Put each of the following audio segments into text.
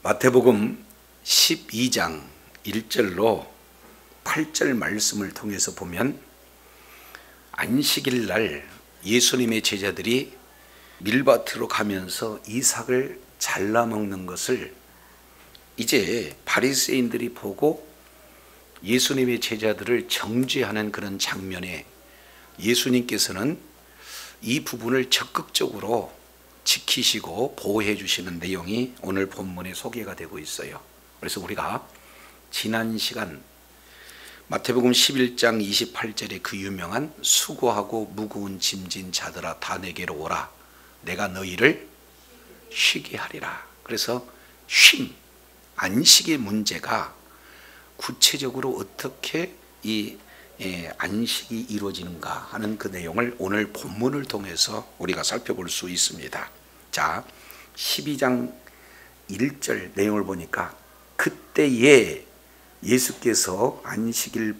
마태복음 12장 1절로 8절 말씀을 통해서 보면 안식일 날 예수님의 제자들이 밀밭으로 가면서 이삭을 잘라 먹는 것을 이제 바리새인들이 보고 예수님의 제자들을 정죄하는 그런 장면에 예수님께서는 이 부분을 적극적으로 지키시고 보호해 주시는 내용이 오늘 본문에 소개가 되고 있어요. 그래서 우리가 지난 시간 마태복음 11장 28절에 그 유명한 수고하고 무거운 짐진 자들아 다 내게로 오라 내가 너희를 쉬게 하리라. 그래서 쉼, 안식의 문제가 구체적으로 어떻게 이 안식이 이루어지는가 하는 그 내용을 오늘 본문을 통해서 우리가 살펴볼 수 있습니다. 자, 12장 1절 내용을 보니까 그때에 예수께서 안식일의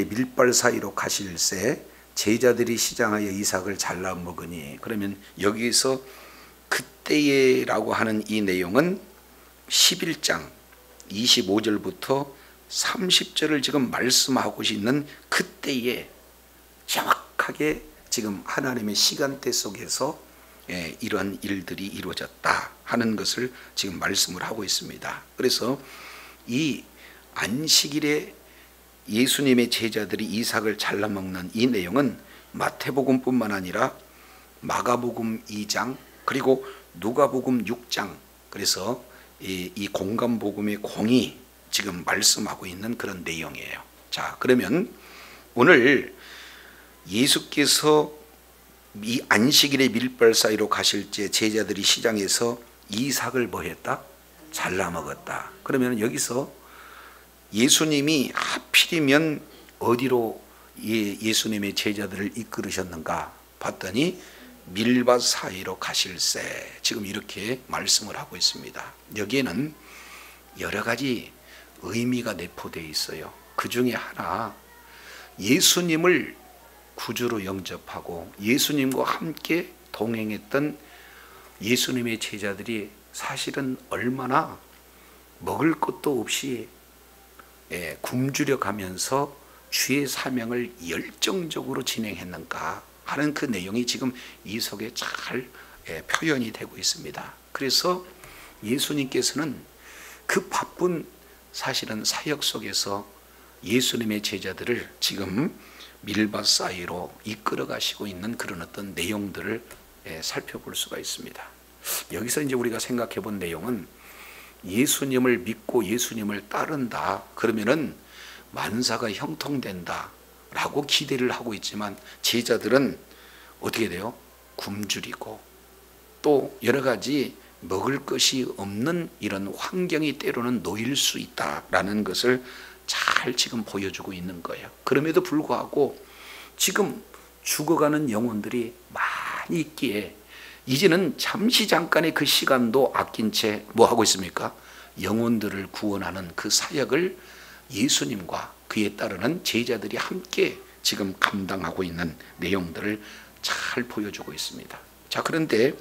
밀발 사이로 가실새 제자들이 시장하여 이삭을 잘라 먹으니, 그러면 여기서 그때에라고 하는 이 내용은 11장 25절부터 30절을 지금 말씀하고 있는 그때에 정확하게 지금 하나님의 시간대 속에서 이러한 일들이 이루어졌다 하는 것을 지금 말씀을 하고 있습니다. 그래서 이 안식일에 예수님의 제자들이 이삭을 잘라 먹는 이 내용은 마태복음뿐만 아니라 마가복음 2장 그리고 누가복음 6장, 그래서 이 공간복음의 공이 지금 말씀하고 있는 그런 내용이에요. 자, 그러면 오늘 예수께서 이 안식일의 밀발 사이로 가실 때 제자들이 시장에서 이삭을 뭐 했다? 잘라 먹었다. 그러면 여기서 예수님이 하필이면 어디로 예수님의 제자들을 이끌으셨는가 봤더니 밀밭 사이로 가실새, 지금 이렇게 말씀을 하고 있습니다. 여기에는 여러 가지 의미가 내포되어 있어요. 그 중에 하나, 예수님을 구주로 영접하고 예수님과 함께 동행했던 예수님의 제자들이 사실은 얼마나 먹을 것도 없이 굶주려 가면서 주의 사명을 열정적으로 진행했는가 하는 그 내용이 지금 이 속에 잘 표현이 되고 있습니다. 그래서 예수님께서는 그 바쁜 사실은 사역 속에서 예수님의 제자들을 지금 밀밭 사이로 이끌어 가시고 있는 그런 어떤 내용들을 살펴볼 수가 있습니다. 여기서 이제 우리가 생각해 본 내용은 예수님을 믿고 예수님을 따른다 그러면은 만사가 형통된다 라고 기대를 하고 있지만 제자들은 어떻게 돼요? 굶주리고 또 여러 가지 먹을 것이 없는 이런 환경이 때로는 놓일 수 있다라는 것을 잘 지금 보여주고 있는 거예요. 그럼에도 불구하고 지금 죽어가는 영혼들이 많이 있기에 이제는 잠시 잠깐의 그 시간도 아낀 채 뭐 하고 있습니까? 영혼들을 구원하는 그 사역을 예수님과 그에 따르는 제자들이 함께 지금 감당하고 있는 내용들을 잘 보여주고 있습니다. 자, 그런데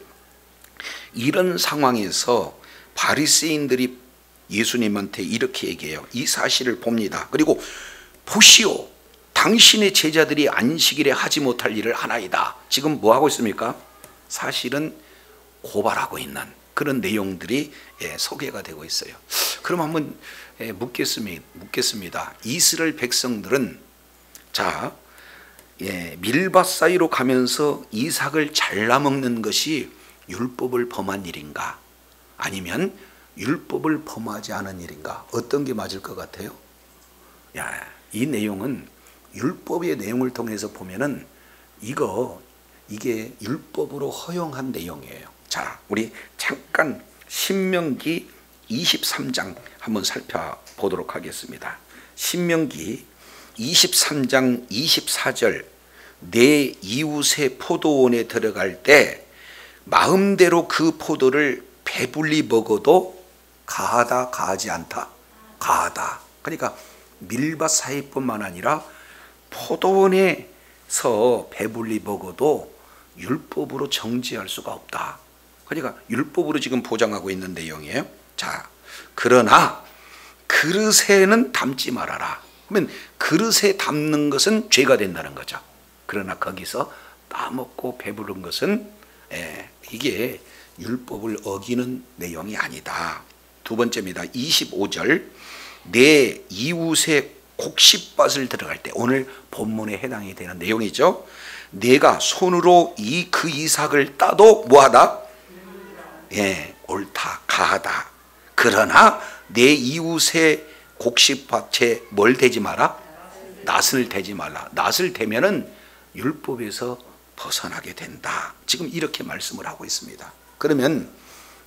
이런 상황에서 바리새인들이 예수님한테 이렇게 얘기해요. 이 사실을 봅니다. 그리고 보시오, 당신의 제자들이 안식일에 하지 못할 일을 하나이다. 지금 뭐 하고 있습니까? 사실은 고발하고 있는 그런 내용들이 소개가 되고 있어요. 그럼 한번 묻겠습니다. 이스라엘 백성들은 자, 밀밭 사이로 가면서 이삭을 잘라 먹는 것이 율법을 범한 일인가? 아니면 율법을 범하지 않은 일인가? 어떤 게 맞을 것 같아요? 이 내용은 율법의 내용을 통해서 보면은 이게 율법으로 허용한 내용이에요. 자, 우리 잠깐 신명기 23장 한번 살펴보도록 하겠습니다. 신명기 23장 24절, 내 이웃의 포도원에 들어갈 때 마음대로 그 포도를 배불리 먹어도 가하다 가하지 않다. 가하다. 그러니까 밀밭 사이뿐만 아니라 포도원에서 배불리 먹어도 율법으로 정지할 수가 없다. 그러니까 율법으로 지금 보장하고 있는 내용이에요. 자, 그러나 그릇에는 담지 말아라. 그러면 그릇에 담는 것은 죄가 된다는 거죠. 그러나 거기서 따먹고 배부른 것은 이게 율법을 어기는 내용이 아니다. 두 번째입니다. 25절, 내 이웃의 곡식밭을 들어갈 때, 오늘 본문에 해당이 되는 내용이죠. 내가 손으로 그 이삭을 따도 뭐하다? 옳다, 가하다. 그러나 내 이웃의 곡식밭에 뭘 대지 마라? 낫을 대지 말라. 낫을 대면은 율법에서 벗어나게 된다. 지금 이렇게 말씀을 하고 있습니다. 그러면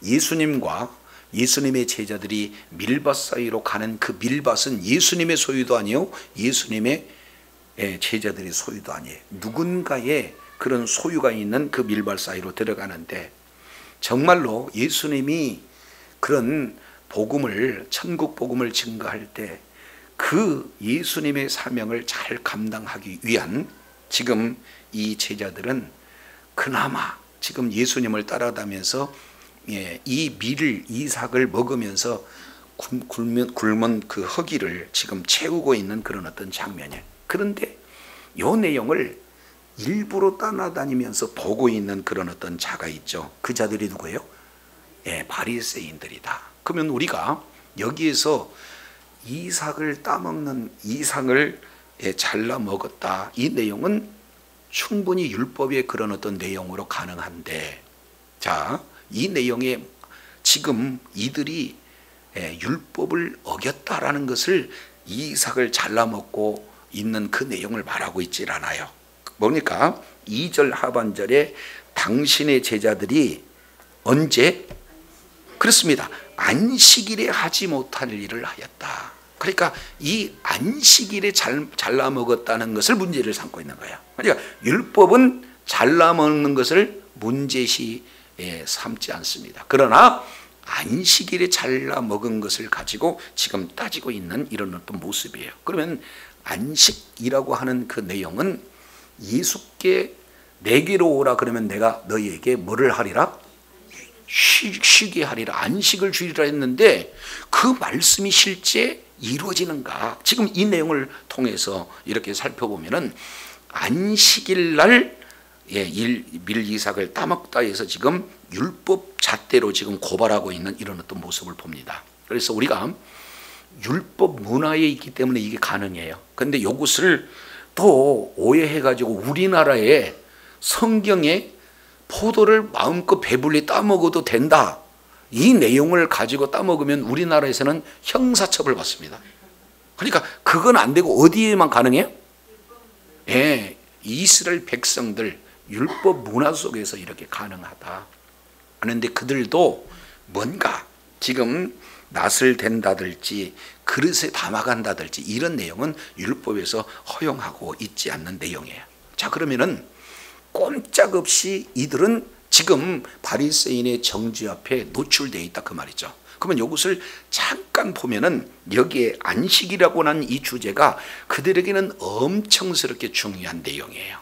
예수님과 예수님의 제자들이 밀밭 사이로 가는 그 밀밭은 예수님의 소유도 아니요, 예수님의 제자들의 소유도 아니에요. 누군가의 그런 소유가 있는 그 밀밭 사이로 들어가는데, 정말로 예수님이 그런 복음을, 천국 복음을 증거할 때 그 예수님의 사명을 잘 감당하기 위한, 지금 이 제자들은 그나마 지금 예수님을 따라다니면서 이 밀을, 이삭을 먹으면서 굶은 그 허기를 지금 채우고 있는 그런 어떤 장면이에요. 그런데 이 내용을 일부러 따라다니면서 보고 있는 그런 어떤 자가 있죠. 그 자들이 누구예요? 바리새인들이다. 그러면 우리가 여기에서 이삭을 따먹는, 이삭을 잘라 먹었다, 이 내용은 충분히 율법의 그런 어떤 내용으로 가능한데, 자, 이 내용에 지금 이들이 율법을 어겼다라는 것을 이삭을 잘라 먹고 있는 그 내용을 말하고 있질 않아요. 뭡니까? 2절 하반절에 당신의 제자들이 언제? 그렇습니다. 안식일에 하지 못할 일을 하였다. 그러니까 이 안식일에 잘라 먹었다는 것을 문제를 삼고 있는 거예요. 그러니까 율법은 잘라 먹는 것을 문제시 삼지 않습니다. 그러나 안식일에 잘라 먹은 것을 가지고 지금 따지고 있는 이런 어떤 모습이에요. 그러면 안식이라고 하는 그 내용은 예수께 내게로 오라 그러면 내가 너희에게 뭐를 하리라? 쉬게 하리라, 안식을 주리라 했는데 그 말씀이 실제 이루어지는가? 지금 이 내용을 통해서 이렇게 살펴보면은 안식일 날 밀 이삭을 따먹다 해서 지금 율법 잣대로 지금 고발하고 있는 이런 어떤 모습을 봅니다. 그래서 우리가 율법 문화에 있기 때문에 이게 가능해요. 그런데 이것을 또 오해해가지고 우리나라에 성경에 포도를 마음껏 배불리 따먹어도 된다, 이 내용을 가지고 따먹으면 우리나라에서는 형사처벌 받습니다. 그러니까 그건 안 되고 어디에만 가능해요? 이스라엘 백성들 율법 문화 속에서 이렇게 가능하다. 그런데 그들도 뭔가 지금 낫을 댄다든지 그릇에 담아간다든지 이런 내용은 율법에서 허용하고 있지 않는 내용이에요. 자, 그러면은 꼼짝없이 이들은 지금 바리새인의 정죄 앞에 노출되어 있다, 그 말이죠. 그러면 이것을 잠깐 보면은 여기에 안식이라고 하는 이 주제가 그들에게는 엄청스럽게 중요한 내용이에요.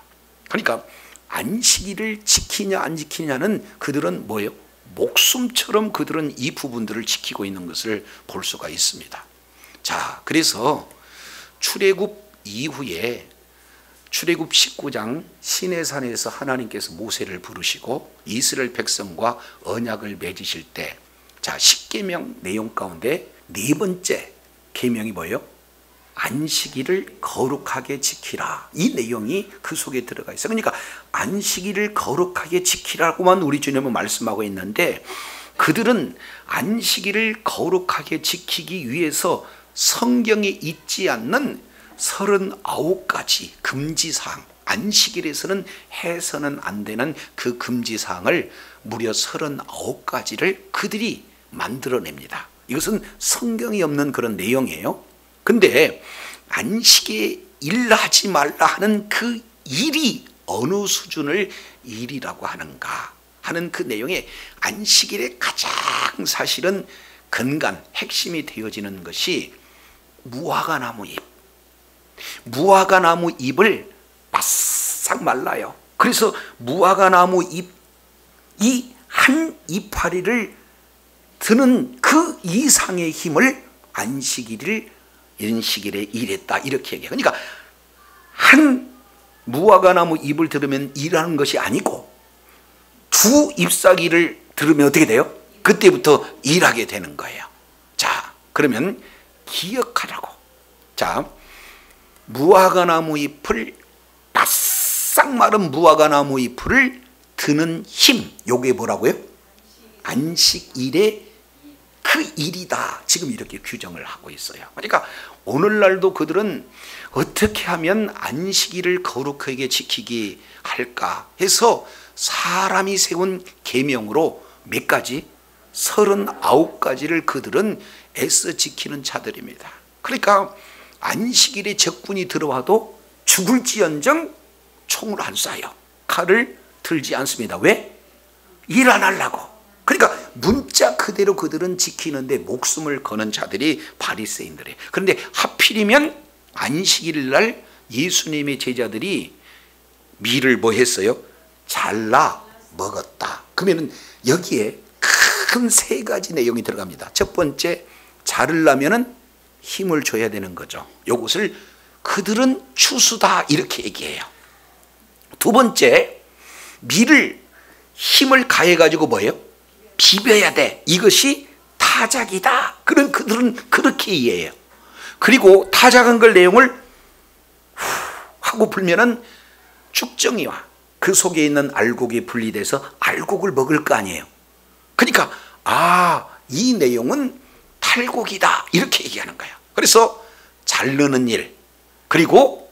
그러니까 안식일을 지키냐 안 지키냐는 그들은 뭐예요? 목숨처럼 그들은 이 부분들을 지키고 있는 것을 볼 수가 있습니다. 자, 그래서 출애굽 이후에 출애굽 19장 시내산에서 하나님께서 모세를 부르시고 이스라엘 백성과 언약을 맺으실 때, 자, 10계명 내용 가운데 네 번째 계명이 뭐예요? 안식일을 거룩하게 지키라. 이 내용이 그 속에 들어가 있어요. 그러니까 안식일을 거룩하게 지키라고만 우리 주님은 말씀하고 있는데, 그들은 안식일을 거룩하게 지키기 위해서 성경에 있지 않는 39가지 금지사항, 안식일에서는 해서는 안 되는 그 금지사항을 무려 39가지를 그들이 만들어냅니다. 이것은 성경이 없는 그런 내용이에요. 근데 안식에 일하지 말라 하는 그 일이 어느 수준을 일이라고 하는가 하는 그 내용에 안식일의 가장 사실은 근간, 핵심이 되어지는 것이 무화과나무 잎. 무화과나무 잎을 바싹 말라요. 그래서 무화과나무 잎, 이 한 이파리를 드는 그 이상의 힘을 안식일을 이런 시기에 일했다 이렇게 얘기해요. 그러니까 한 무화과나무 잎을 들으면 일하는 것이 아니고 두 잎사귀를 들으면 어떻게 돼요? 그때부터 일하게 되는 거예요. 자, 그러면 기억하라고. 자, 무화과나무 잎을 바싹 마른 무화과나무 잎을 드는 힘, 요게 뭐라고요? 안식일의 그 일이다. 지금 이렇게 규정을 하고 있어요. 그러니까 오늘날도 그들은 어떻게 하면 안식일을 거룩하게 지키게 할까 해서 사람이 세운 계명으로 몇 가지? 39가지를 그들은 애써 지키는 자들입니다. 그러니까 안식일에 적군이 들어와도 죽을지언정 총을 안 쏴요. 칼을 들지 않습니다. 왜? 일 안 하려고. 그러니까 문자 그대로 그들은 지키는데 목숨을 거는 자들이 바리새인들이에요. 그런데 하필이면 안식일 날 예수님의 제자들이 밀을 뭐 했어요? 잘라 먹었다. 그러면 여기에 큰 세 가지 내용이 들어갑니다. 첫 번째, 자르려면은 힘을 줘야 되는 거죠. 이것을 그들은 추수다 이렇게 얘기해요. 두 번째, 밀을 힘을 가해 가지고 뭐예요? 비벼야 돼. 이것이 타작이다. 그런 그들은 그렇게 이해해요. 그리고 타작한 걸 내용을 하고 불면은 쭉정이와 그 속에 있는 알곡이 분리돼서 알곡을 먹을 거 아니에요. 그러니까 이 내용은 탈곡이다 이렇게 얘기하는 거예요. 그래서 자르는 일, 그리고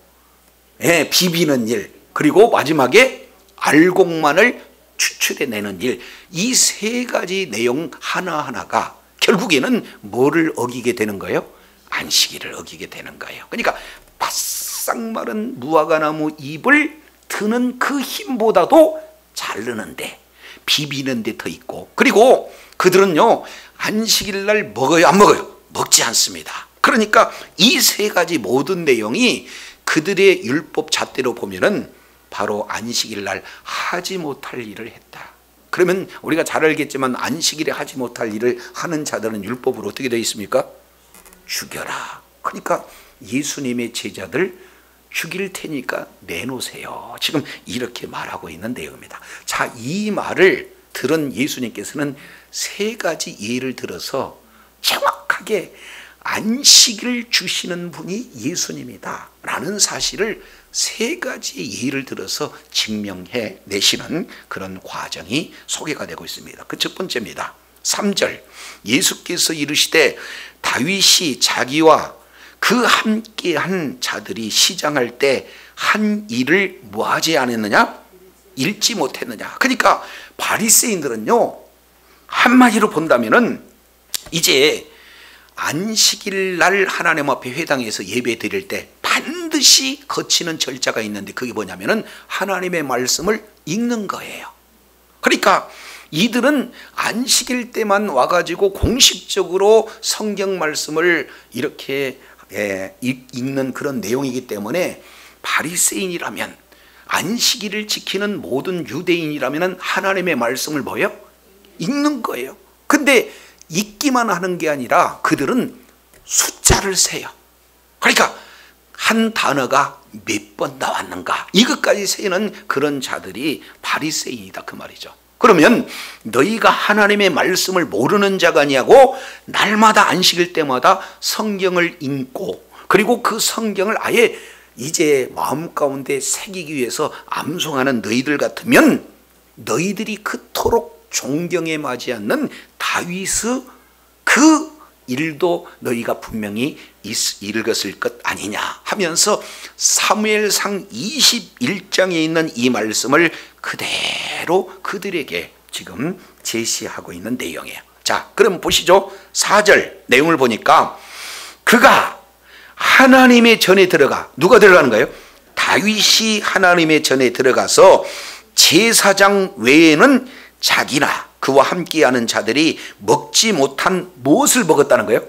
비비는 일, 그리고 마지막에 알곡만을 추출해내는 일, 이 세 가지 내용 하나하나가 결국에는 뭐를 어기게 되는 거예요? 안식일을 어기게 되는 거예요. 그러니까 바싹 마른 무화과나무 잎을 드는 그 힘보다도 자르는데 비비는 데 더 있고, 그리고 그들은요 안식일 날 먹어요 안 먹어요? 먹지 않습니다. 그러니까 이 세 가지 모든 내용이 그들의 율법 잣대로 보면은 바로 안식일 날 하지 못할 일을 했다. 그러면 우리가 잘 알겠지만 안식일에 하지 못할 일을 하는 자들은 율법으로 어떻게 되어 있습니까? 죽여라. 그러니까 예수님의 제자들 죽일 테니까 내놓으세요. 지금 이렇게 말하고 있는 내용입니다. 자, 이 말을 들은 예수님께서는 세 가지 예를 들어서 정확하게 안식을 주시는 분이 예수님이다 라는 사실을 세 가지 예를 들어서 증명해 내시는 그런 과정이 소개가 되고 있습니다. 그 첫 번째입니다. 3절, 예수께서 이르시되 다윗이 자기와 그 함께한 자들이 시장할 때 한 일을 뭐하지 않았느냐? 읽지 못했느냐? 그러니까 바리새인들은요 한마디로 본다면은 이제 안식일 날 하나님 앞에 회당에서 예배 드릴 때 반드시 거치는 절차가 있는데 그게 뭐냐면은 하나님의 말씀을 읽는 거예요. 그러니까 이들은 안식일 때만 와가지고 공식적으로 성경 말씀을 이렇게 읽는 그런 내용이기 때문에 바리새인이라면, 안식일을 지키는 모든 유대인이라면 하나님의 말씀을 뭐예요? 읽는 거예요. 근데 읽기만 하는 게 아니라 그들은 숫자를 세요. 그러니까 한 단어가 몇 번 나왔는가 이것까지 세는 그런 자들이 바리새인이다 그 말이죠. 그러면 너희가 하나님의 말씀을 모르는 자가 아니하고 날마다 안식일 때마다 성경을 읽고, 그리고 그 성경을 아예 이제 마음 가운데 새기기 위해서 암송하는 너희들 같으면 너희들이 그토록 존경에 맞지 않는 다윗의 그 일도 너희가 분명히 읽었을 것 아니냐 하면서 사무엘상 21장에 있는 이 말씀을 그대로 그들에게 지금 제시하고 있는 내용이에요. 자, 그럼 보시죠. 4절 내용을 보니까 그가 하나님의 전에 들어가, 누가 들어가는 거예요? 다윗이 하나님의 전에 들어가서 제사장 외에는 자기나 그와 함께하는 자들이 먹지 못한 무엇을 먹었다는 거예요?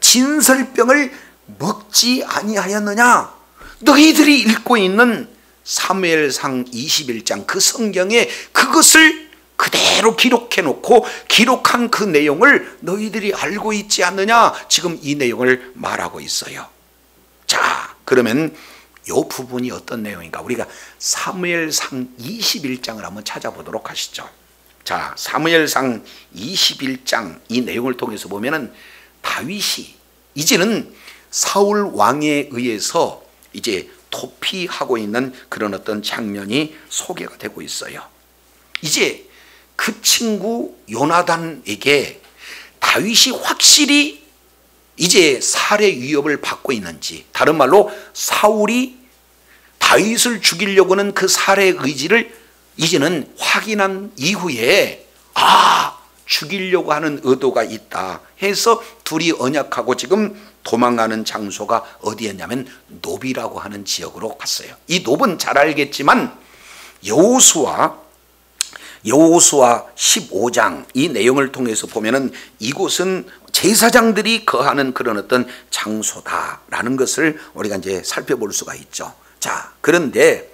진설병을 먹지 아니하였느냐? 너희들이 읽고 있는 사무엘상 21장 그 성경에 그것을 그대로 기록해 놓고 기록한 그 내용을 너희들이 알고 있지 않느냐, 지금 이 내용을 말하고 있어요. 자, 그러면 이 부분이 어떤 내용인가, 우리가 사무엘상 21장을 한번 찾아보도록 하시죠. 자, 사무엘상 21장 이 내용을 통해서 보면은 다윗이 이제는 사울 왕에 의해서 이제 도피하고 있는 그런 어떤 장면이 소개가 되고 있어요. 이제 그 친구 요나단에게 다윗이 확실히 이제 살해 위협을 받고 있는지, 다른 말로 사울이 다윗을 죽이려고 하는 그 살해 의지를 이제는 확인한 이후에 죽이려고 하는 의도가 있다 해서 둘이 언약하고 지금 도망가는 장소가 어디였냐면 노비라고 하는 지역으로 갔어요. 이 노브는 잘 알겠지만 여호수아 15장 이 내용을 통해서 보면은 이곳은 제사장들이 거하는 그런 어떤 장소다라는 것을 우리가 이제 살펴볼 수가 있죠. 자, 그런데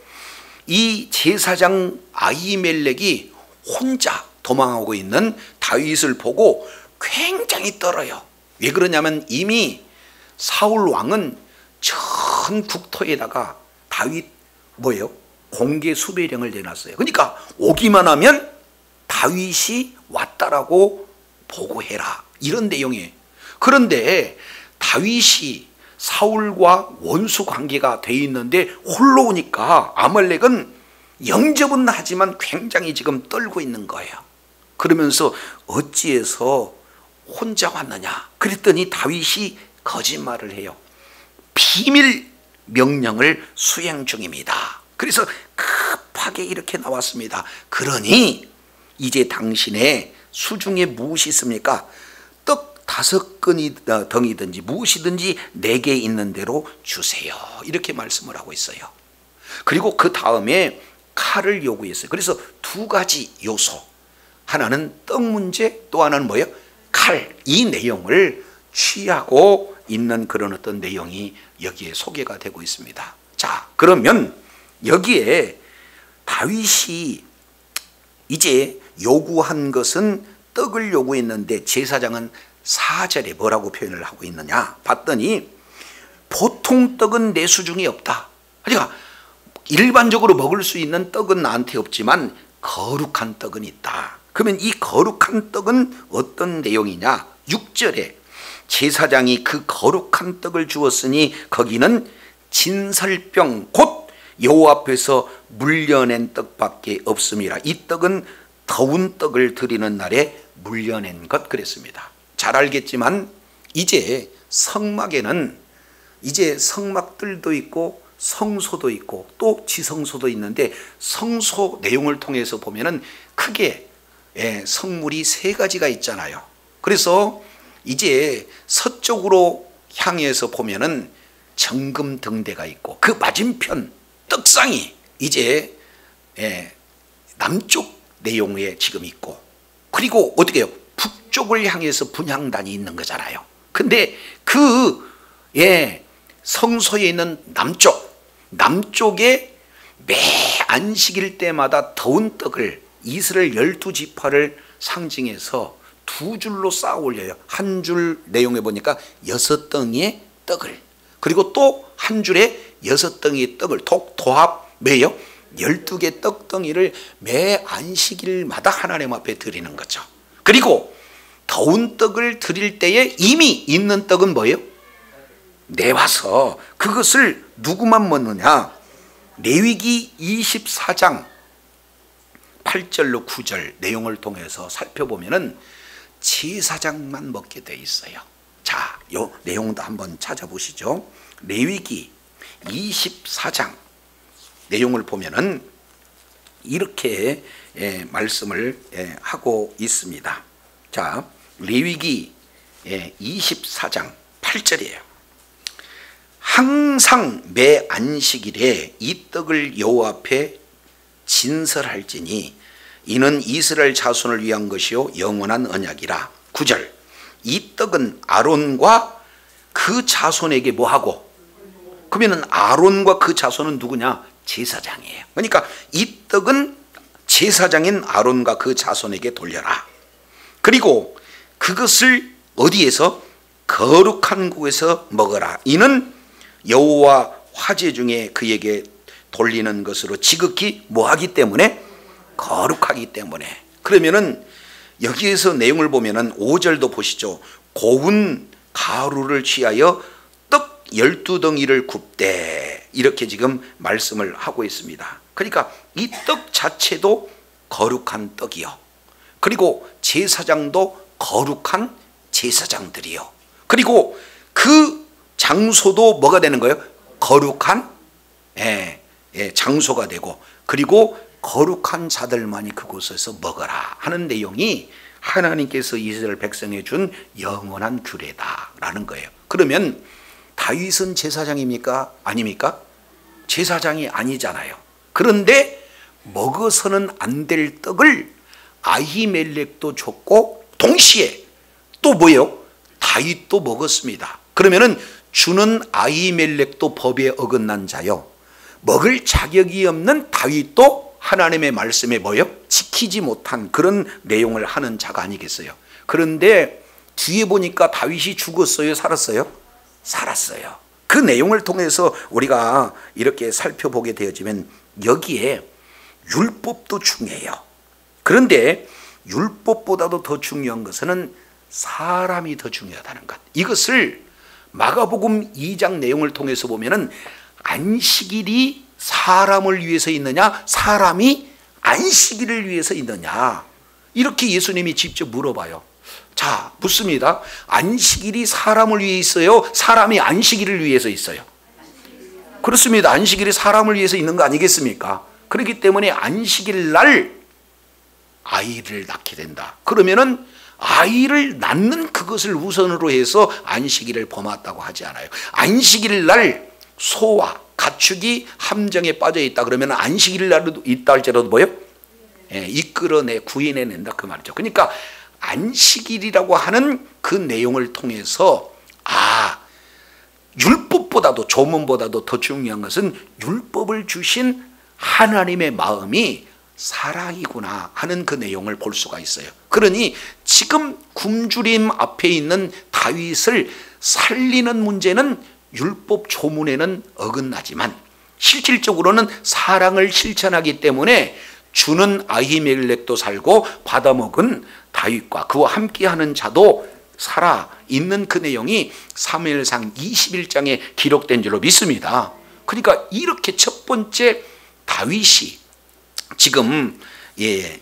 이 제사장 아히멜렉이 혼자 도망하고 있는 다윗을 보고 굉장히 떨어요. 왜 그러냐면 이미 사울 왕은 전 국토에다가 다윗 공개 수배령을 내놨어요. 그러니까 오기만 하면 다윗이 왔다라고 보고해라, 이런 내용이에요. 그런데 다윗이 사울과 원수 관계가 돼 있는데 홀로 오니까 아말렉은 영접은 하지만 굉장히 지금 떨고 있는 거예요. 그러면서 어찌해서 혼자 왔느냐 그랬더니 다윗이 거짓말을 해요. 비밀 명령을 수행 중입니다. 그래서 급하게 이렇게 나왔습니다. 그러니 이제 당신의 수중에 무엇이 있습니까? 떡 5덩이든지 무엇이든지 내게 있는 대로 주세요, 이렇게 말씀을 하고 있어요. 그리고 그 다음에 칼을 요구했어요. 그래서 두 가지 요소, 하나는 떡 문제, 또 하나는 뭐예요? 칼. 이 내용을 취하고 있는 그런 어떤 내용이 여기에 소개가 되고 있습니다. 자, 그러면 여기에 다윗이 이제 요구한 것은 떡을 요구했는데 제사장은 4절에 뭐라고 표현을 하고 있느냐 봤더니 보통 떡은 내 수중에 없다. 그러니까 일반적으로 먹을 수 있는 떡은 나한테 없지만 거룩한 떡은 있다. 그러면 이 거룩한 떡은 어떤 내용이냐, 6절에 제사장이 그 거룩한 떡을 주었으니 거기는 진설병 곧 여호와 앞에서 물려낸 떡밖에 없음이라. 이 떡은 더운 떡을 드리는 날에 물려낸 것 그랬습니다. 잘 알겠지만 이제 성막에는 이제 성막들도 있고 성소도 있고 또 지성소도 있는데, 성소 내용을 통해서 보면은 크게 성물이 3가지가 있잖아요. 그래서 이제 서쪽으로 향해서 보면은 정금 등대가 있고 그 맞은편 떡상이 이제 남쪽 내용에 지금 있고, 그리고 어떻게 해요? 북쪽을 향해서 분향단이 있는 거잖아요. 근데 그 성소에 있는 남쪽에 매 안식일 때마다 더운 떡을 이스라엘 12지파를 상징해서 2줄로 쌓아 올려요. 한 줄 내용에 보니까 6덩이의 떡을, 그리고 또 한 줄에 6덩이의 떡을 도합 매요 12개 떡덩이를 매 안식일마다 하나님 앞에 드리는 거죠. 그리고 더운 떡을 드릴 때에 이미 있는 떡은 뭐예요? 내와서 그것을 누구만 먹느냐, 레위기 24장 8절로 9절 내용을 통해서 살펴보면은 제사장만 먹게 돼 있어요. 자, 요 내용도 한번 찾아보시죠. 레위기 24장 내용을 보면은 이렇게 말씀을 하고 있습니다. 자, 레위기 24장 8절이에요. 항상 매 안식일에 이 떡을 여호와 앞에 진설할지니 이는 이스라엘 자손을 위한 것이요 영원한 언약이라. 9절, 이 떡은 아론과 그 자손에게 뭐하고, 그러면 아론과 그 자손은 누구냐? 제사장이에요. 그러니까 이 떡은 제사장인 아론과 그 자손에게 돌려라. 그리고 그것을 어디에서? 거룩한 곳에서 먹어라. 이는 여호와 화제 중에 그에게 돌리는 것으로 지극히 뭐하기 때문에? 거룩하기 때문에. 그러면은 여기에서 내용을 보면은 5절도 보시죠. 고운 가루를 취하여 떡 12덩이를 굽되, 이렇게 지금 말씀을 하고 있습니다. 그러니까 이 떡 자체도 거룩한 떡이요, 그리고 제사장도 거룩한 제사장들이요, 그리고 그 장소도 뭐가 되는 거예요? 거룩한 장소가 되고, 그리고 거룩한 자들만이 그곳에서 먹어라 하는 내용이 하나님께서 이스라엘 백성에 준 영원한 규례다라는 거예요. 그러면 다윗은 제사장입니까? 아닙니까? 제사장이 아니잖아요. 그런데 먹어서는 안 될 떡을 아히멜렉도 줬고, 동시에 또 뭐예요? 다윗도 먹었습니다. 그러면은 주는 아히멜렉도 법에 어긋난 자요, 먹을 자격이 없는 다윗도 하나님의 말씀에 뭐예요? 지키지 못한 그런 내용을 하는 자가 아니겠어요? 그런데 뒤에 보니까 다윗이 죽었어요? 살았어요? 살았어요. 그 내용을 통해서 우리가 이렇게 살펴보게 되어지면 여기에 율법도 중요해요. 그런데 율법보다도 더 중요한 것은 사람이 더 중요하다는 것. 이것을 마가복음 2장 내용을 통해서 보면은 안식일이 사람을 위해서 있느냐, 사람이 안식일을 위해서 있느냐, 이렇게 예수님이 직접 물어봐요. 자, 묻습니다. 안식일이 사람을 위해 있어요? 사람이 안식일을 위해서 있어요? 그렇습니다. 안식일이 사람을 위해서 있는 거 아니겠습니까? 그렇기 때문에 안식일 날 아이를 낳게 된다. 그러면은 아이를 낳는 그것을 우선으로 해서 안식일을 범했다고 하지 않아요. 안식일 날 소와 가축이 함정에 빠져 있다 그러면 안식일 날도 있다 할지라도 뭐요? 이끌어내 구해내낸다 그 말이죠. 그러니까 안식일이라고 하는 그 내용을 통해서 율법보다도, 조문보다도 더 중요한 것은 율법을 주신 하나님의 마음이 사랑이구나 하는 그 내용을 볼 수가 있어요. 그러니 지금 굶주림 앞에 있는 다윗을 살리는 문제는 율법 조문에는 어긋나지만 실질적으로는 사랑을 실천하기 때문에 주는 아히멜렉도 살고 받아먹은 다윗과 그와 함께하는 자도 살아 있는 그 내용이 사무엘상 21장에 기록된 줄로 믿습니다. 그러니까 이렇게 첫 번째 다윗이 지금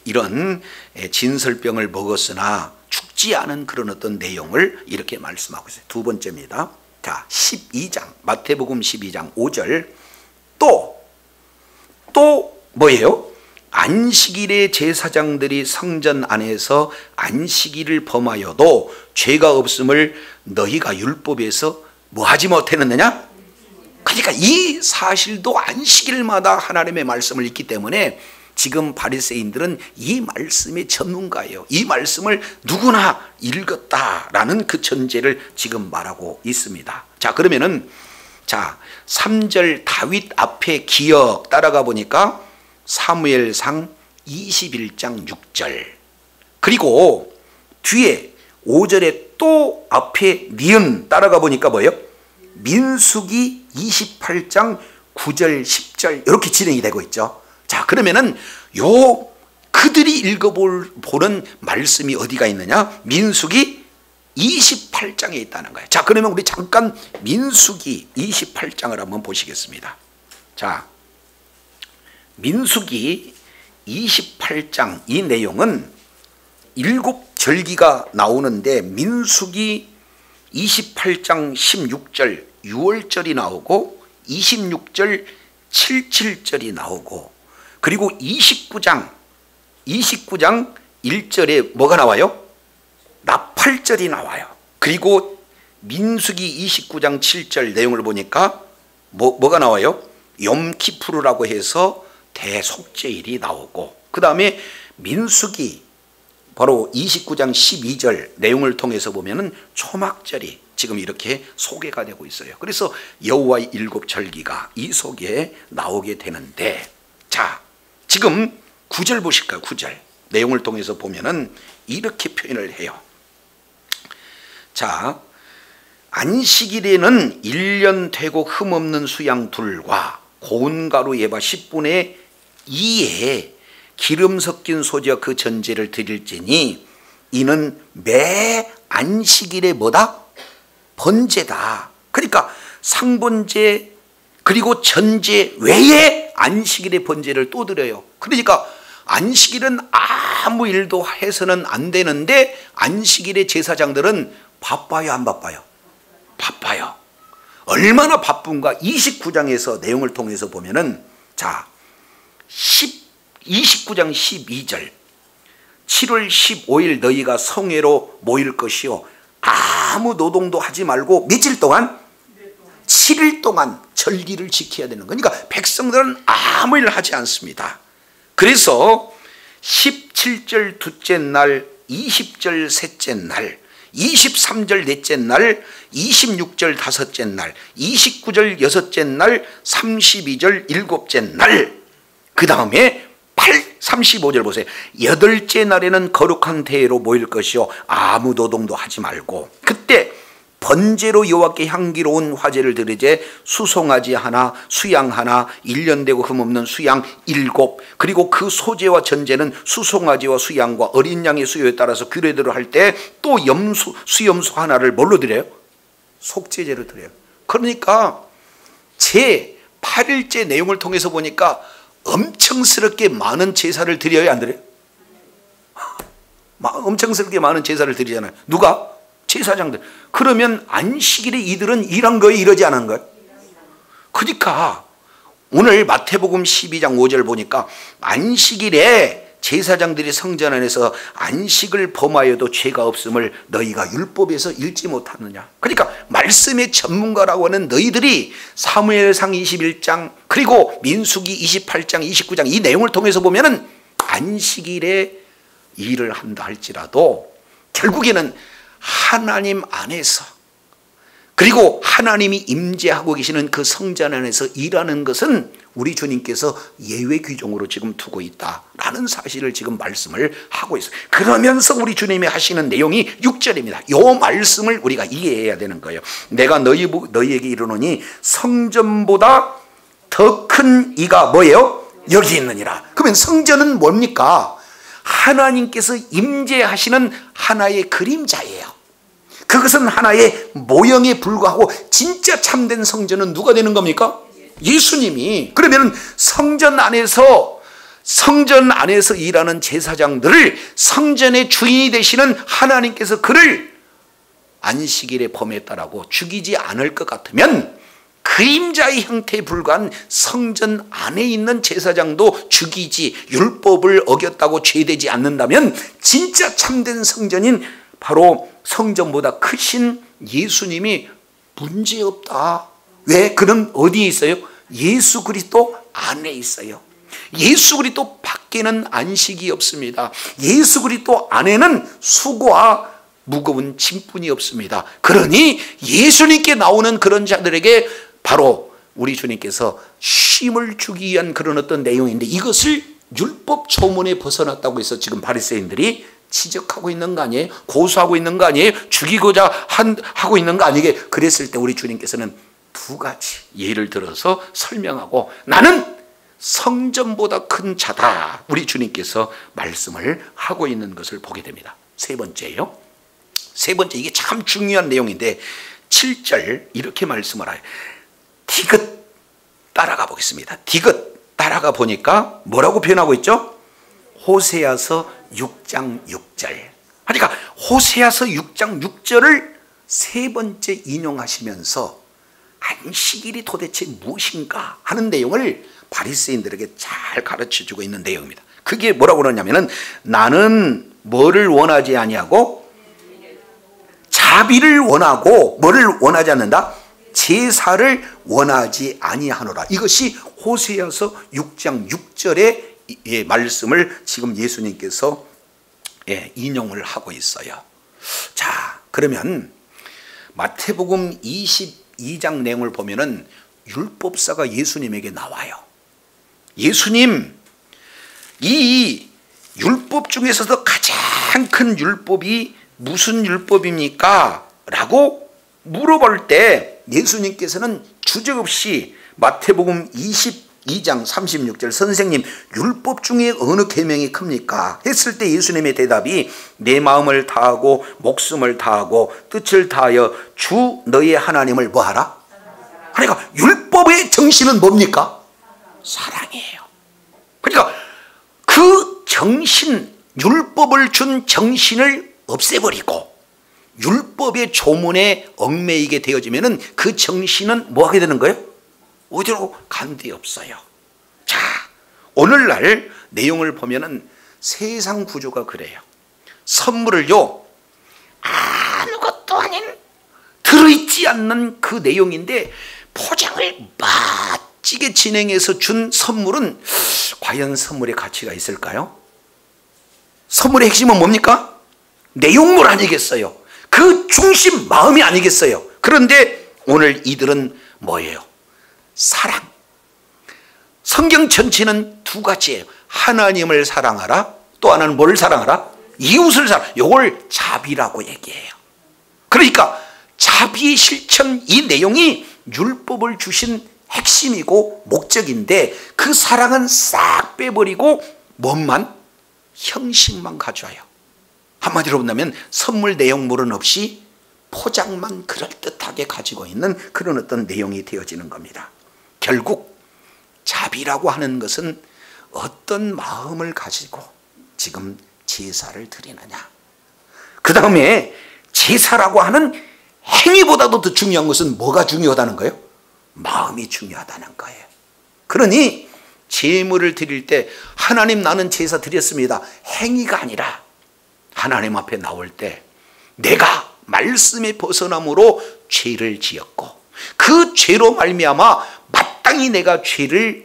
이런 진설병을 먹었으나 죽지 않은 그런 어떤 내용을 이렇게 말씀하고 있어요. 두 번째입니다. 자, 12장 마태복음 12장 5절 또 뭐예요? 안식일에 제사장들이 성전 안에서 안식일을 범하여도 죄가 없음을 너희가 율법에서 뭐 하지 못했느냐? 그러니까 이 사실도 안식일마다 하나님의 말씀을 읽기 때문에 지금 바리새인들은 이 말씀의 전문가예요. 이 말씀을 누구나 읽었다라는 그 전제를 지금 말하고 있습니다. 자, 그러면은 3절 다윗 앞에 기억 따라가 보니까 사무엘상 21장 6절, 그리고 뒤에 5절에 또 앞에 니은 따라가 보니까 뭐예요? 민수기 28장 9절 10절 이렇게 진행이 되고 있죠. 자, 그러면은 그들이 읽어보는 말씀이 어디가 있느냐? 민수기 28장에 있다는 거예요. 자, 그러면 우리 잠깐 민수기 28장을 한번 보시겠습니다. 자, 민수기 28장 이 내용은 7절기가 나오는데 민수기 28장 16절 6월절이 나오고 26절 77절이 나오고, 그리고 29장 1절에 뭐가 나와요? 나팔절이 나와요. 그리고 민수기 29장 7절 내용을 보니까 뭐가 나와요? 욤키푸르라고 해서 대속죄일이 나오고, 그 다음에 민수기 바로 29장 12절 내용을 통해서 보면은 초막절이 지금 이렇게 소개가 되고 있어요. 그래서 여호와의 7절기가 이 속에 나오게 되는데, 자, 지금 9절 보실까요? 9절 내용을 통해서 보면은 이렇게 표현을 해요. 자, 안식일에는 1년 되고 흠없는 수양 둘과 고운 가루 예바 10분의 2에 기름 섞인 소지와 그 전제를 드릴지니 이는 매 안식일에 뭐다? 번제다. 그러니까 상번제 그리고 전제 외에 안식일의 번제를 또 드려요. 그러니까 안식일은 아무 일도 해서는 안 되는데 안식일의 제사장들은 바빠요, 안 바빠요? 바빠요. 얼마나 바쁜가? 29장에서 내용을 통해서 보면은 자, 29장 12절 7월 15일 너희가 성회로 모일 것이요 아무 노동도 하지 말고 며칠 동안? 7일 동안 절기를 지켜야 되는 거니까 백성들은 아무 일 하지 않습니다. 그래서 17절 둘째 날, 20절 셋째 날, 23절 넷째 날, 26절 다섯째 날, 29절 여섯째 날, 32절 일곱째 날, 그 다음에 35절 보세요. 여덟째 날에는 거룩한 대회로 모일 것이요 아무 노동도 하지 말고 그때 번제로 여호와께 향기로운 화제를 드리되 수송아지 하나, 수양 하나, 1년 되고 흠없는 수양 7, 그리고 그 소제와 전제는 수송아지와 수양과 어린 양의 수요에 따라서 규례대로 할 때 또 수염소 하나를 뭘로 드려요? 속죄제로 드려요. 그러니까 제 8일째 내용을 통해서 보니까 엄청스럽게 많은 제사를 드려요, 안 드려요? 엄청스럽게 많은 제사를 드리잖아요. 누가? 제사장들. 그러면 안식일에 이들은 일한 거예요, 이러지 않은 거예요? 그러니까 오늘 마태복음 12장 5절 보니까 안식일에 제사장들이 성전 안에서 안식을 범하여도 죄가 없음을 너희가 율법에서 읽지 못하느냐. 그러니까 말씀의 전문가라고 하는 너희들이 사무엘상 21장 그리고 민수기 28장 29장 이 내용을 통해서 보면은 안식일에 일을 한다 할지라도 결국에는 하나님 안에서 그리고 하나님이 임재하고 계시는 그 성전 안에서 일하는 것은 우리 주님께서 예외 규정으로 지금 두고 있다라는 사실을 지금 말씀을 하고 있어요. 그러면서 우리 주님이 하시는 내용이 6절입니다. 이 말씀을 우리가 이해해야 되는 거예요. 내가 너희에게 이르노니 성전보다 더 큰 이가 뭐예요? 여기 있느니라. 그러면 성전은 뭡니까? 하나님께서 임재하시는 하나의 그림자예요. 그것은 하나의 모형에 불과하고 진짜 참된 성전은 누가 되는 겁니까? 예수님이. 그러면 성전 안에서 일하는 제사장들을 성전의 주인이 되시는 하나님께서 그를 안식일에 범했다라고 죽이지 않을 것 같으면 그림자의 형태에 불과한 성전 안에 있는 제사장도 죽이지 율법을 어겼다고 죄되지 않는다면 진짜 참된 성전인 바로 성전보다 크신 예수님이 문제없다. 왜? 그는 어디에 있어요? 예수 그리스도 안에 있어요. 예수 그리스도 밖에는 안식이 없습니다. 예수 그리스도 안에는 수고와 무거운 짐뿐이 없습니다. 그러니 예수님께 나오는 그런 자들에게 바로 우리 주님께서 쉼을 주기 위한 그런 어떤 내용인데 이것을 율법 초문에 벗어났다고 해서 지금 바리새인들이 지적하고 있는 거 아니에요? 고소하고 있는 거 아니에요? 죽이고자 하고 있는 거 아니에요? 그랬을 때 우리 주님께서는 두 가지 예를 들어서 설명하고 나는 성전보다 큰 자다. 우리 주님께서 말씀을 하고 있는 것을 보게 됩니다. 세 번째요. 세 번째 이게 참 중요한 내용인데 7절 이렇게 말씀을 해요. 디귿 따라가 보겠습니다. 디귿 따라가 보니까 뭐라고 표현하고 있죠? 호세아서 6장 6절. 그러니까 호세아서 6장 6절을 세 번째 인용하시면서 안식일이 도대체 무엇인가 하는 내용을 바리새인들에게 잘 가르쳐주고 있는 내용입니다. 그게 뭐라고 그러냐면은 나는 뭐를 원하지 아니하고 자비를 원하고 뭐를 원하지 않는다? 제사를 원하지 아니하노라. 이것이 호세아서 6장 6절의 말씀을 지금 예수님께서 인용을 하고 있어요. 자, 그러면 마태복음 22장 내용을 보면은 율법사가 예수님에게 나와요. 예수님, 이 율법 중에서도 가장 큰 율법이 무슨 율법입니까? 라고 물어볼 때 예수님께서는 주저없이 마태복음 22장 36절 선생님 율법 중에 어느 계명이 큽니까? 했을 때 예수님의 대답이 내 마음을 다하고 목숨을 다하고 뜻을 다하여 주 너의 하나님을 뭐하라? 그러니까 율법의 정신은 뭡니까? 사랑이에요. 그러니까 그 정신, 율법을 준 정신을 없애버리고 율법의 조문에 얽매이게 되어지면은 그 정신은 뭐 하게 되는 거예요? 어디로 간 데 없어요. 자, 오늘날 내용을 보면은 세상 구조가 그래요. 선물을요, 아무것도 아닌 들어있지 않는 그 내용인데 포장을 멋지게 진행해서 준 선물은 과연 선물의 가치가 있을까요? 선물의 핵심은 뭡니까? 내용물 아니겠어요? 그 중심 마음이 아니겠어요? 그런데 오늘 이들은 뭐예요? 사랑. 성경 전체는 두 가지예요. 하나님을 사랑하라, 또 하나는 뭘 사랑하라? 이웃을 사랑. 이걸 자비라고 얘기해요. 그러니까 자비의 실천, 이 내용이 율법을 주신 핵심이고 목적인데 그 사랑은 싹 빼버리고 뭔만? 형식만 가져와요. 한마디로 본다면 선물 내용물은 없이 포장만 그럴듯하게 가지고 있는 그런 어떤 내용이 되어지는 겁니다. 결국 자비라고 하는 것은 어떤 마음을 가지고 지금 제사를 드리느냐. 그 다음에 제사라고 하는 행위보다도 더 중요한 것은 뭐가 중요하다는 거예요? 마음이 중요하다는 거예요. 그러니 제물을 드릴 때 하나님 나는 제사 드렸습니다. 행위가 아니라 하나님 앞에 나올 때 내가 말씀에 벗어남으로 죄를 지었고 그 죄로 말미암아 마땅히 내가 죄의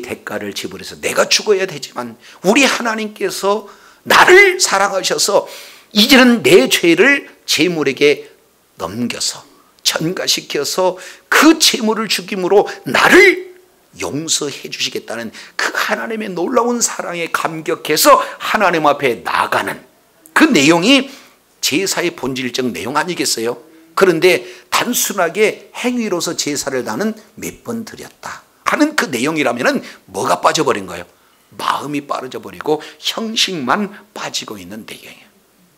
대가를 지불해서 내가 죽어야 되지만 우리 하나님께서 나를 사랑하셔서 이제는 내 죄를 제물에게 넘겨서 전가시켜서 그 제물을 죽임으로 나를 용서해 주시겠다는 그 하나님의 놀라운 사랑에 감격해서 하나님 앞에 나가는 그 내용이 제사의 본질적 내용 아니겠어요? 그런데 단순하게 행위로서 제사를 나는 몇 번 드렸다 하는 그 내용이라면 뭐가 빠져버린 거예요? 마음이 빠져버리고 형식만 빠지고 있는 내용이에요.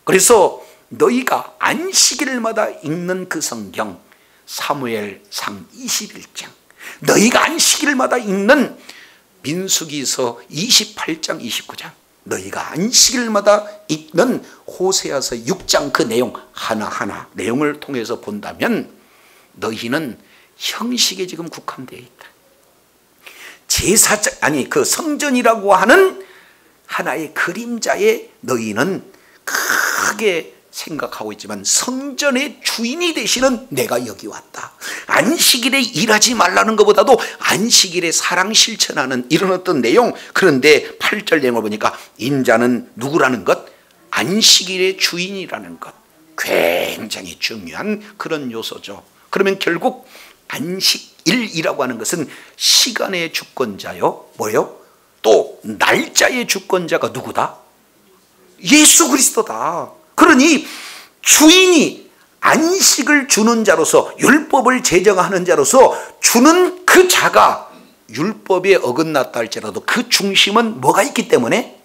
그래서 너희가 안식일마다 읽는 그 성경 사무엘상 21장, 너희가 안식일마다 읽는 민수기서 28장 29장, 너희가 안식일마다 읽는 호세아서 6장 그 내용 하나하나 내용을 통해서 본다면 너희는 형식에 지금 국한되어 있다. 그 성전이라고 하는 하나의 그림자에 너희는 크게 생각하고 있지만 성전의 주인이 되시는 내가 여기 왔다. 안식일에 일하지 말라는 것보다도 안식일에 사랑 실천하는 이런 어떤 내용. 그런데 8절 내용을 보니까 인자는 누구라는 것? 안식일의 주인이라는 것. 굉장히 중요한 그런 요소죠. 그러면 결국 안식일이라고 하는 것은 시간의 주권자요. 뭐요? 또 날짜의 주권자가 누구다? 예수 그리스도다. 그러니 주인이 안식을 주는 자로서 율법을 제정하는 자로서 주는 그 자가 율법에 어긋났다 할지라도 그 중심은 뭐가 있기 때문에?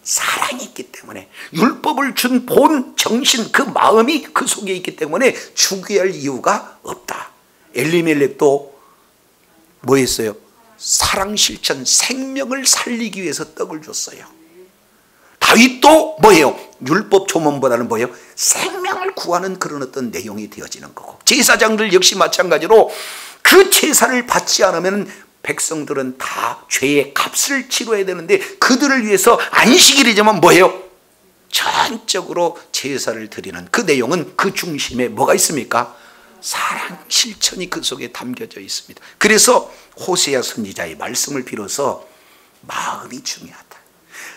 사랑이 있기 때문에 율법을 준 본 정신 그 마음이 그 속에 있기 때문에 죽여야 할 이유가 없다. 엘리멜렉도 뭐 했어요? 사랑 실천 생명을 살리기 위해서 떡을 줬어요. 다윗도 뭐예요? 율법 조문보다는 뭐예요? 생명을 구하는 그런 어떤 내용이 되어지는 거고 제사장들 역시 마찬가지로 그 제사를 받지 않으면 백성들은 다 죄의 값을 치러야 되는데 그들을 위해서 안식일이지만 뭐예요? 전적으로 제사를 드리는 그 내용은 그 중심에 뭐가 있습니까? 사랑 실천이 그 속에 담겨져 있습니다. 그래서 호세아 선지자의 말씀을 빌어서 마음이 중요하다.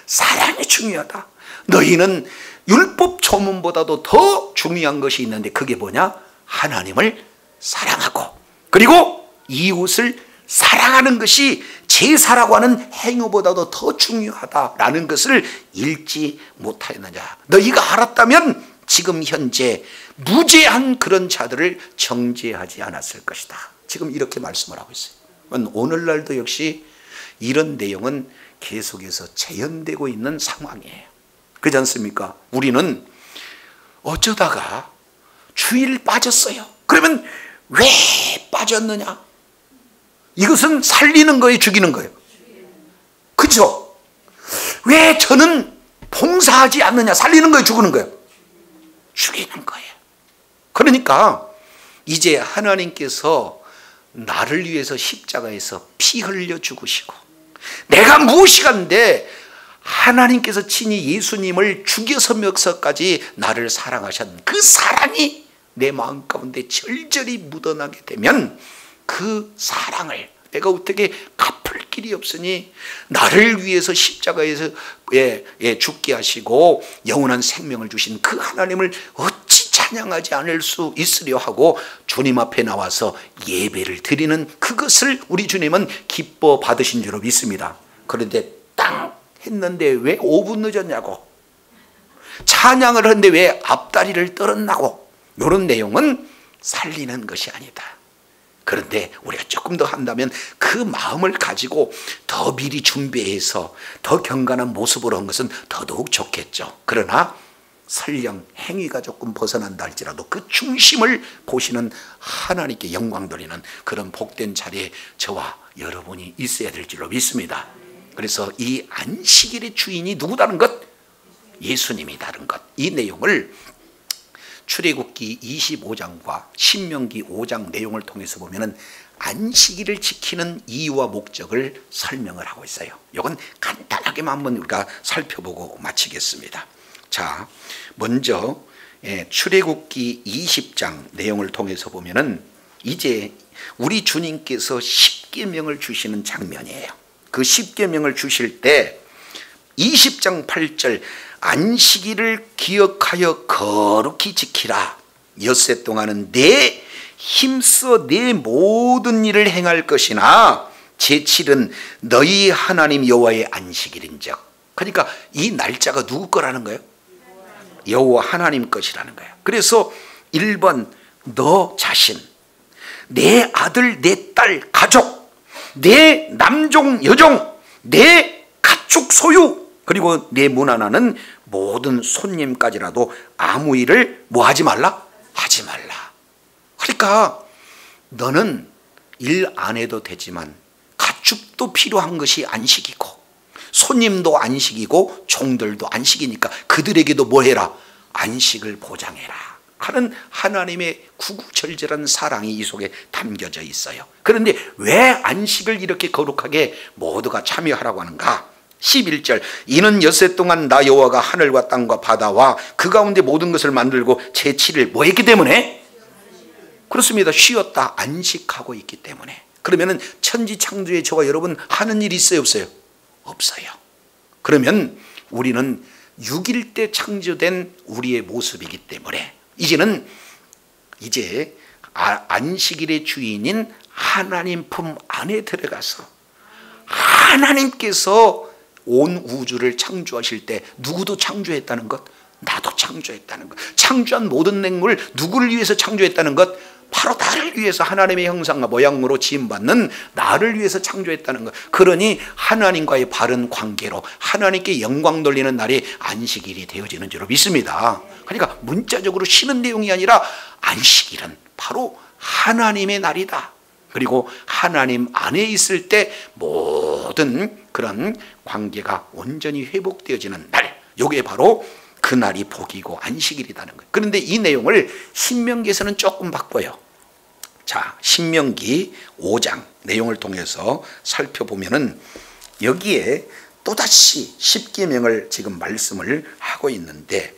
사랑이 중요하다. 너희는 율법 조문보다도 더 중요한 것이 있는데 그게 뭐냐? 하나님을 사랑하고 그리고 이웃을 사랑하는 것이 제사라고 하는 행위보다도 더 중요하다라는 것을 읽지 못하였느냐. 너희가 알았다면 지금 현재 무죄한 그런 자들을 정죄하지 않았을 것이다. 지금 이렇게 말씀을 하고 있어요. 오늘날도 역시 이런 내용은 계속해서 재현되고 있는 상황이에요. 그렇지 않습니까? 우리는 어쩌다가 주일 빠졌어요. 그러면 왜 빠졌느냐? 이것은 살리는 거예요, 죽이는 거예요? 그렇죠? 왜 저는 봉사하지 않느냐? 살리는 거예요, 죽이는 거예요? 죽이는 거예요. 그러니까 이제 하나님께서 나를 위해서 십자가에서 피 흘려 죽으시고, 내가 무엇이간데 하나님께서 친히 예수님을 죽여서면서까지 나를 사랑하셨는 그 사랑이 내 마음 가운데 절절히 묻어나게 되면 그 사랑을 내가 어떻게 갚을 길이 없으니 나를 위해서 십자가에서 죽게 하시고 영원한 생명을 주신 그 하나님을 어찌 찬양하지 않을 수 있으려 하고 주님 앞에 나와서 예배를 드리는 그것을 우리 주님은 기뻐 받으신 줄로 믿습니다. 그런데 땅 했는데 왜 5분 늦었냐고, 찬양을 하는데 왜 앞다리를 떨었나고, 이런 내용은 살리는 것이 아니다. 그런데 우리가 조금 더 한다면 그 마음을 가지고 더 미리 준비해서 더 경건한 모습으로 한 것은 더더욱 좋겠죠. 그러나 설령 행위가 조금 벗어난다 할지라도 그 중심을 보시는 하나님께 영광 돌리는 그런 복된 자리에 저와 여러분이 있어야 될 줄로 믿습니다. 그래서 이 안식일의 주인이 누구다는 것? 예수님이다는 것. 이 내용을 출애굽기 25장과 신명기 5장 내용을 통해서 보면은 안식일을 지키는 이유와 목적을 설명을 하고 있어요. 이건 간단하게만 한번 우리가 살펴보고 마치겠습니다. 자, 먼저 출애굽기 20장 내용을 통해서 보면은 이제 우리 주님께서 십계명을 주시는 장면이에요. 그 십계명을 주실 때 20장 8절 안식일을 기억하여 거룩히 지키라. 엿새 동안은 내 힘써 내 모든 일을 행할 것이나 제7은 너희 하나님 여호와의 안식일인즉. 그러니까 이 날짜가 누구 거라는 거예요? 여호와 하나님 것이라는 거예요. 그래서 1번 너 자신, 내 아들, 내 딸, 가족, 내 남종, 여종, 내 가축 소유, 그리고 내 문 하나는 모든 손님까지라도 아무 일을 뭐 하지 말라? 하지 말라. 그러니까 너는 일 안 해도 되지만 가축도 필요한 것이 안식이고 손님도 안식이고 종들도 안식이니까 그들에게도 뭐 해라? 안식을 보장해라 하는 하나님의 구구절절한 사랑이 이 속에 담겨져 있어요. 그런데 왜 안식을 이렇게 거룩하게 모두가 참여하라고 하는가? 11절 이는 엿새 동안 나 여호와가 하늘과 땅과 바다와 그 가운데 모든 것을 만들고 제7일 뭐 했기 때문에? 그렇습니다. 쉬었다 안식하고 있기 때문에. 그러면은 천지창조에 저와 여러분 하는 일이 있어요 없어요? 없어요. 그러면 우리는 6일 때 창조된 우리의 모습이기 때문에 이제 안식일의 주인인 하나님 품 안에 들어가서 하나님께서 온 우주를 창조하실 때 누구도 창조했다는 것? 나도 창조했다는 것. 창조한 모든 생물 누구를 위해서 창조했다는 것? 바로 나를 위해서 하나님의 형상과 모양으로 지음받는 나를 위해서 창조했다는 것. 그러니 하나님과의 바른 관계로 하나님께 영광 돌리는 날이 안식일이 되어지는 줄로 믿습니다. 그러니까 문자적으로 쉬는 내용이 아니라 안식일은 바로 하나님의 날이다. 그리고 하나님 안에 있을 때 모든 그런 관계가 온전히 회복되어지는 날, 이게 바로 그 날이 복이고 안식일이라는 거예요. 그런데 이 내용을 신명기에서는 조금 바꿔요. 자, 신명기 5장 내용을 통해서 살펴보면은 여기에 또다시 십계명을 지금 말씀을 하고 있는데,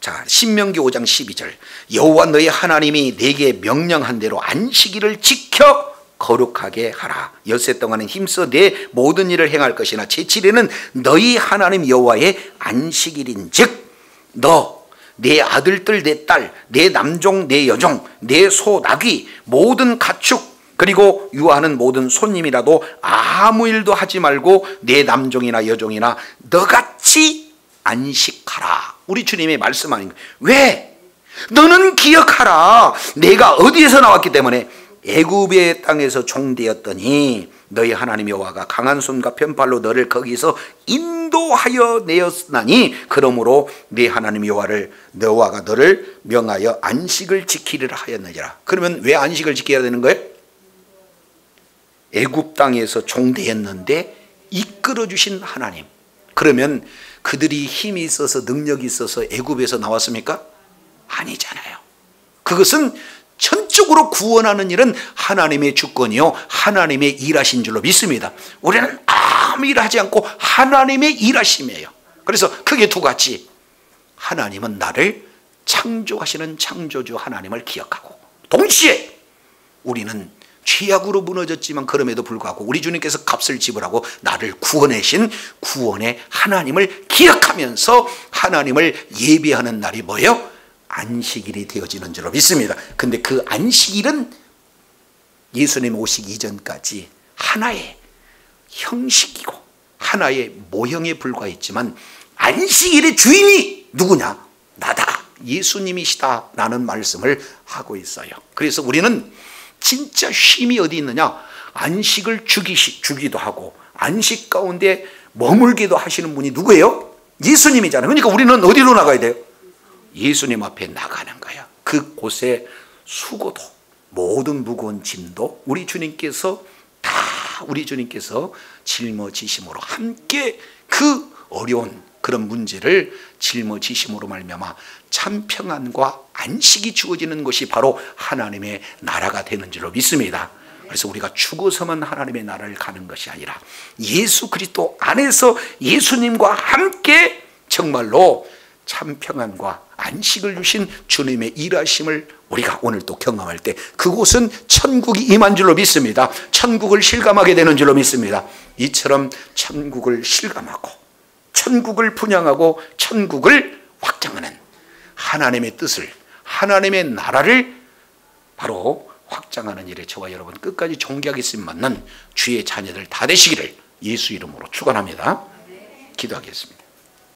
자, 신명기 5장 12절 여호와 너희 하나님이 내게 명령한 대로 안식일을 지켜 거룩하게 하라. 엿새 동안은 힘써 내 모든 일을 행할 것이나 제7일에는 너희 하나님 여호와의 안식일인즉 너, 내 아들들, 내 딸, 내 남종, 내 여종, 내 소, 나귀, 모든 가축, 그리고 유하는 모든 손님이라도 아무 일도 하지 말고 내 남종이나 여종이나 너같이 안식하라. 우리 주님의 말씀 아닌가요? 왜? 너는 기억하라. 내가 어디에서 나왔기 때문에 애굽의 땅에서 종되었더니 너희 하나님 여호와가 강한 손과 편팔로 너를 거기서 인도하여 내었나니 그러므로 네 하나님 여호와가 너를 명하여 안식을 지키리라 하였느니라. 그러면 왜 안식을 지켜야 되는 거예요? 애굽 땅에서 종되었는데 이끌어 주신 하나님. 그러면 그들이 힘이 있어서 능력이 있어서 애굽에서 나왔습니까? 아니잖아요. 그것은 전적으로 구원하는 일은 하나님의 주권이요 하나님의 일하신 줄로 믿습니다. 우리는 아무 일하지 않고 하나님의 일하심이에요. 그래서 크게 두 가지, 하나님은 나를 창조하시는 창조주 하나님을 기억하고, 동시에 우리는 죄악으로 무너졌지만 그럼에도 불구하고 우리 주님께서 값을 지불하고 나를 구원하신 구원의 하나님을 기억하면서 하나님을 예배하는 날이 뭐예요? 안식일이 되어지는 줄로 믿습니다. 근데 그 안식일은 예수님 오시기 이전까지 하나의 형식이고 하나의 모형에 불과했지만 안식일의 주인이 누구냐? 나다, 예수님이시다 라는 말씀을 하고 있어요. 그래서 우리는 진짜 쉼이 어디 있느냐? 안식을 주기도 하고 안식 가운데 머물기도 하시는 분이 누구예요? 예수님이잖아요. 그러니까 우리는 어디로 나가야 돼요? 예수님 앞에 나가는 거야. 그곳에 수고도 모든 무거운 짐도 우리 주님께서 짊어지심으로 함께 그 어려운 그런 문제를 짊어지심으로 말미암아 참 평안과 안식이 주어지는 것이 바로 하나님의 나라가 되는 줄로 믿습니다. 그래서 우리가 죽어서만 하나님의 나라를 가는 것이 아니라 예수 그리스도 안에서 예수님과 함께 정말로 참 평안과 안식을 주신 주님의 일하심을 우리가 오늘 또 경험할 때 그곳은 천국이 임한 줄로 믿습니다. 천국을 실감하게 되는 줄로 믿습니다. 이처럼 천국을 실감하고 천국을 분양하고 천국을 확장하는 하나님의 뜻을, 하나님의 나라를 바로 확장하는 일에 저와 여러분 끝까지 존귀하겠습니다만 주의 자녀들 다 되시기를 예수 이름으로 축원합니다. 기도하겠습니다.